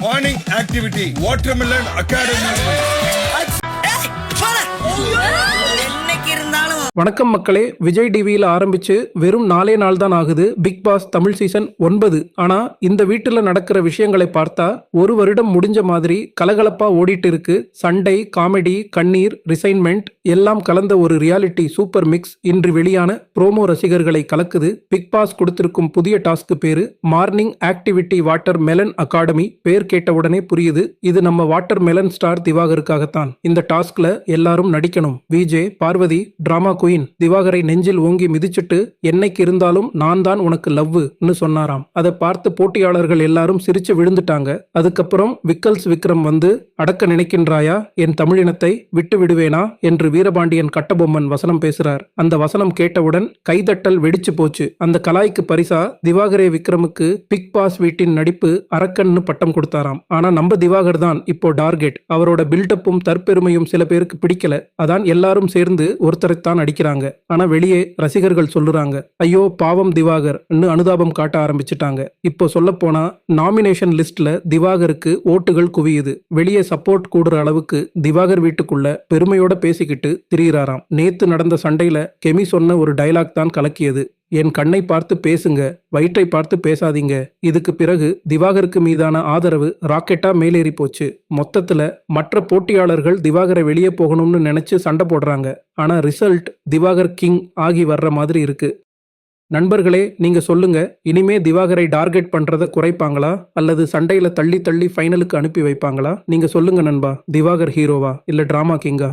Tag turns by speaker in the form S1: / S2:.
S1: Morning activity, Watermelon Academy.
S2: வணக்கம் மக்களே, விஜய் டிவியில் ஆரம்பிச்சு வெறும் 4 நாள் தான் ஆகுது பிக் பாஸ் தமிழ் சீசன் 9. ஆனா இந்த வீட்டுல நடக்கிற விஷயங்களை பார்த்தா ஒரு வருடம் முடிஞ்ச மாதிரி கலகலப்பா ஓடிட்டு இருக்கு. சண்டை, காமெடி, கண்ணீர், ரிசைன்மெண்ட் எல்லாம் கலந்த ஒரு ரியாலிட்டி சூப்பர் மிக்ஸ் இன்று வெளியான ப்ரோமோ ரசிகர்களை கலக்குது. பிக் பாஸ் கொடுத்திருக்கும் புதிய டாஸ்க் பேரு morning activity water melon academy. பேர் கேட்ட உடனே புரியுது, இது நம்ம வாட்டர் மெலன் ஸ்டார் திவாகருக்காகத்தான். இந்த டாஸ்க்ல எல்லாரும் நடிக்கணும். விஜே, பார்வதி, டிராமா குயின் திவாகரை நெஞ்சில் ஓங்கி மிதிச்சிட்டு என்னைக்கு இருந்தாலும் நான் தான் உனக்கு லவ்னு சொன்னாராம். அதை பார்த்து போட்டியாளர்கள் எல்லாரும் சிரிச்சு விழுந்துட்டாங்க. அதுக்கப்புறம் விக்கல்ஸ் விக்ரம் வந்து அடக்க நினைக்கின்றாயா, என் தமிழினத்தை விட்டு விடுவேனா என்று வீரபாண்டியன் கட்டபொம்மன் வசனம் பேசுறார். அந்த வசனம் கேட்டவுடன் கைதட்டல் வெடிச்சு போச்சு. அந்த கலாய்க்கு பரிசா திவாகரே விக்ரமுக்கு பிக் பாஸ் வீட்டின் நடிப்பு அரக்கன்னு பட்டம் கொடுத்தாராம். ஆனா நம்ம திவாகர் தான் இப்போ டார்கெட். அவரோட பில்டப்பும் தற்பெருமையும் சில பேருக்கு பிடிக்கல. அதான் எல்லாரும் சேர்ந்து ஒருத்தரைத்தான் அடிக்கிறாங்க. ஆனா வெளியே ரசிகர்கள் சொல்லுறாங்க, ஐயோ பாவம் திவாகர் அனுதாபம் காட்ட ஆரம்பிச்சுட்டாங்க. இப்போ சொல்ல போனா நாமினேஷன் லிஸ்ட்ல திவாகருக்கு ஓட்டுகள் குவியுது. வெளியே சப்போர்ட் கூடுற அளவுக்கு திவாகர் வீட்டுக்குள்ள பெருமையோட பேசிக்கிட்டு திரியிறாராம். நேத்து நடந்த சண்டையில கெமி சொன்ன ஒரு டைலாக் தான் கலக்கியது. என் கண்ணை பார்த்து பேசுங்க, வயிற்றை பார்த்து பேசாதீங்க. இதுக்கு பிறகு திவாகருக்கு மீதான ஆதரவு ராக்கெட்டா மேலேறி போச்சு. மொத்தத்துல மற்ற போட்டியாளர்கள் திவாகரை வெளியே போகணும்னு நினைச்சு சண்டை போடுறாங்க. ஆனா ரிசல்ட் திவாகர் கிங் ஆகி வர்ற மாதிரி இருக்கு. நண்பர்களே, நீங்க சொல்லுங்க, இனிமே திவாகரை டார்கெட் பண்றத குறைப்பாங்களா அல்லது சண்டையில தள்ளி தள்ளி ஃபைனலுக்கு அனுப்பி வைப்பாங்களா? நீங்க சொல்லுங்க நண்பா, திவாகர் ஹீரோவா இல்ல டிராமா கிங்கா?